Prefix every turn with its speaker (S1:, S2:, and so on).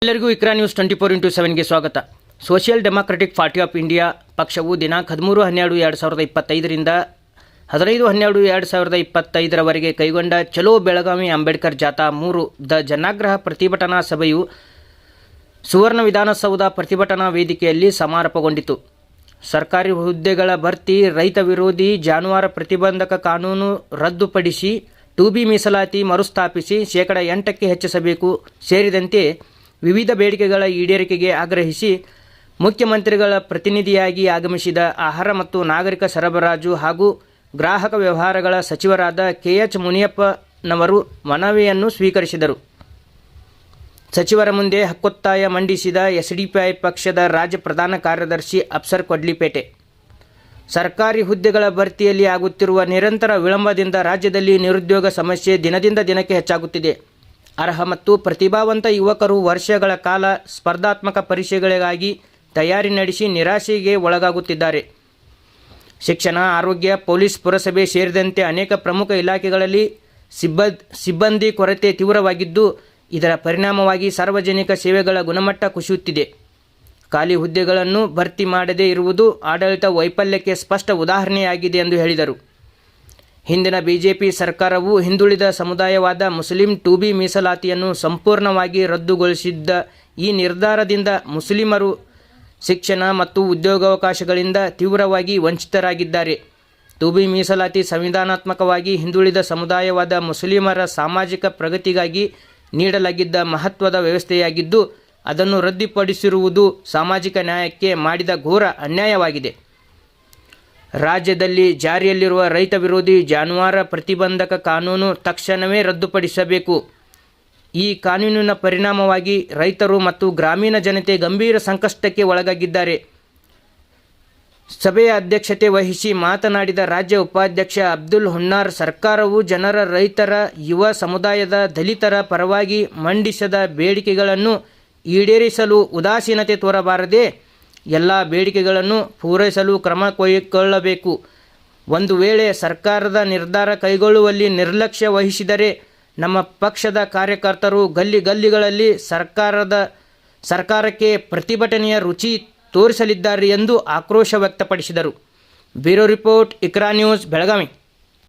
S1: ಎಲ್ಲರಿಗೂ ಇಕ್ರಾ ನ್ಯೂಸ್ 24x7ಗೆ ಸ್ವಾಗತ. Social democratic party of India ಪಕ್ಷವು ದಿನಾಂಕ 13/12/2025ರಿಂದ 15/12/2025ರವರೆಗೆ ಕೈಗೊಂಡ ಚಲೋ ಬೆಳಗಾವಿ ಅಂಬೇಡ್ಕರ್ ಜಾಥಾ 3 ದ ಜನಾಗ್ರಹ ಪ್ರತಿಭಟನಾ ಸಭೆಯು ಸುವರ್ಣ ವಿಧಾನಸೌಧ ಪ್ರತಿಭಟನಾ ವೇದಿಕೆಯಲ್ಲಿ ಸಮಾರೋಪಗೊಂಡಿತು. ಸರ್ಕಾರಿ ಹುದ್ದೆಗಳ ಭರ್ತಿ, ರೈತ ವಿರೋಧಿ ಜಾನುವಾರು ಪ್ರತಿಬಂಧಕ ಕಾನೂನು ರದ್ದುಪಡಿಸಿ 2B ಮೀಸಲಾತಿ ಮರುಸ್ಥಾಪಿಸಿ ಶೇಕಡಾ 8ಕ್ಕೆ ಹೆಚ್ಚಿಸಬೇಕು ಸೇರಿದಂತೆ ವಿವಿಧ ಬೇಡಿಕೆಗಳ ಈಡೇರಿಕೆಗೆ ಆಗ್ರಹಿಸಿ ಮುಖ್ಯಮಂತ್ರಿಗಳ ಪ್ರತಿನಿಧಿಯಾಗಿ ಆಗಮಿಸಿದ ಆಹಾರ ಮತ್ತು ನಾಗರಿಕ ಸರಬರಾಜು ಹಾಗೂ ಗ್ರಾಹಕ ವ್ಯವಹಾರಗಳ ಸಚಿವರಾದ KH ಮುನಿಯಪ್ಪನವರು ಮನವಿಯನ್ನು ಸ್ವೀಕರಿಸಿದರು. ಸಚಿವರ ಮುಂದೆ ಹಕ್ಕೊತ್ತಾಯ ಮಂಡಿಸಿದ SDPI ಪಕ್ಷದ ರಾಜ್ಯ ಪ್ರಧಾನ ಕಾರ್ಯದರ್ಶಿ ಅಫ್ಸರ್ ಕೊಡ್ಲಿಪೇಟೆ, ಸರ್ಕಾರಿ ಹುದ್ದೆಗಳ ಭರ್ತಿಯಲ್ಲಿ ಆಗುತ್ತಿರುವ ನಿರಂತರ ವಿಳಂಬದಿಂದ ರಾಜ್ಯದಲ್ಲಿ ನಿರುದ್ಯೋಗ ಸಮಸ್ಯೆ ದಿನದಿಂದ ದಿನಕ್ಕೆ ಹೆಚ್ಚಾಗುತ್ತಿದೆ. ಅರ್ಹ ಮತ್ತು ಪ್ರತಿಭಾವಂತ ಯುವಕರು ವರ್ಷಗಳ ಕಾಲ ಸ್ಪರ್ಧಾತ್ಮಕ ಪರೀಕ್ಷೆಗಳಿಗಾಗಿ ತಯಾರಿ ನಡೆಸಿ ನಿರಾಶೆಗೆ ಒಳಗಾಗುತ್ತಿದ್ದಾರೆ. ಶಿಕ್ಷಣ, ಆರೋಗ್ಯ, ಪೊಲೀಸ್, ಪುರಸಭೆ ಸೇರಿದಂತೆ ಅನೇಕ ಪ್ರಮುಖ ಇಲಾಖೆಗಳಲ್ಲಿ ಸಿಬ್ಬಂದಿ ಕೊರತೆ ತೀವ್ರವಾಗಿದ್ದು, ಇದರ ಪರಿಣಾಮವಾಗಿ ಸಾರ್ವಜನಿಕ ಸೇವೆಗಳ ಗುಣಮಟ್ಟ ಕುಸಿಯುತ್ತಿದೆ. ಖಾಲಿ ಹುದ್ದೆಗಳನ್ನು ಭರ್ತಿ ಮಾಡದೇ ಇರುವುದು ಆಡಳಿತ ವೈಫಲ್ಯಕ್ಕೆ ಸ್ಪಷ್ಟ ಉದಾಹರಣೆಯಾಗಿದೆ ಎಂದು ಹೇಳಿದರು. ಹಿಂದಿನ ಬಿಜೆಪಿ ಸರ್ಕಾರವು ಹಿಂದುಳಿದ ಸಮುದಾಯವಾದ ಮುಸ್ಲಿಂ 2B ಮೀಸಲಾತಿಯನ್ನು ಸಂಪೂರ್ಣವಾಗಿ ರದ್ದುಗೊಳಿಸಿದ್ದ ಈ ನಿರ್ಧಾರದಿಂದ ಮುಸ್ಲಿಮರು ಶಿಕ್ಷಣ ಮತ್ತು ಉದ್ಯೋಗಾವಕಾಶಗಳಿಂದ ತೀವ್ರವಾಗಿ ವಂಚಿತರಾಗಿದ್ದಾರೆ. 2B ಮೀಸಲಾತಿ ಸಂವಿಧಾನಾತ್ಮಕವಾಗಿ ಹಿಂದುಳಿದ ಸಮುದಾಯವಾದ ಮುಸ್ಲಿಮರ ಸಾಮಾಜಿಕ ಪ್ರಗತಿಗಾಗಿ ನೀಡಲಾಗಿದ್ದ ಮಹತ್ವದ ವ್ಯವಸ್ಥೆಯಾಗಿದ್ದು, ಅದನ್ನು ರದ್ದುಪಡಿಸಿರುವುದು ಸಾಮಾಜಿಕ ನ್ಯಾಯಕ್ಕೆ ಮಾಡಿದ ಘೋರ ಅನ್ಯಾಯವಾಗಿದೆ. ರಾಜ್ಯದಲ್ಲಿ ಜಾರಿಯಲ್ಲಿರುವ ರೈತ ವಿರೋಧಿ ಜಾನುವಾರು ಪ್ರತಿಬಂಧಕ ಕಾನೂನು ತಕ್ಷಣವೇ ರದ್ದುಪಡಿಸಬೇಕು. ಈ ಕಾನೂನಿನ ಪರಿಣಾಮವಾಗಿ ರೈತರು ಮತ್ತು ಗ್ರಾಮೀಣ ಜನತೆ ಗಂಭೀರ ಸಂಕಷ್ಟಕ್ಕೆ ಒಳಗಾಗಿದ್ದಾರೆ. ಸಭೆಯ ಅಧ್ಯಕ್ಷತೆ ವಹಿಸಿ ಮಾತನಾಡಿದ ರಾಜ್ಯ ಉಪಾಧ್ಯಕ್ಷ ಅಬ್ದುಲ್ ಹುನ್ನಾರ್, ಸರ್ಕಾರವು ಜನರ, ರೈತರ, ಯುವ ಸಮುದಾಯದ, ದಲಿತರ ಪರವಾಗಿ ಮಂಡಿಸಿದ ಬೇಡಿಕೆಗಳನ್ನು ಈಡೇರಿಸಲು ಉದಾಸೀನತೆ ತೋರಬಾರದೆ ಎಲ್ಲ ಬೇಡಿಕೆಗಳನ್ನು ಪೂರೈಸಲು ಕ್ರಮ ಕೈಗೊಳ್ಳಬೇಕು. ಒಂದು ವೇಳೆ ಸರ್ಕಾರದ ನಿರ್ಧಾರ ಕೈಗೊಳ್ಳುವಲ್ಲಿ ನಿರ್ಲಕ್ಷ್ಯ ವಹಿಸಿದರೆ ನಮ್ಮ ಪಕ್ಷದ ಕಾರ್ಯಕರ್ತರು ಗಲ್ಲಿಗಳಲ್ಲಿ ಸರ್ಕಾರಕ್ಕೆ ಪ್ರತಿಭಟನೆಯ ರುಚಿ ತೋರಿಸಲಿದ್ದಾರೆ ಎಂದು ಆಕ್ರೋಶ ವ್ಯಕ್ತಪಡಿಸಿದರು. Bureau report, Iqra news, Belagavi.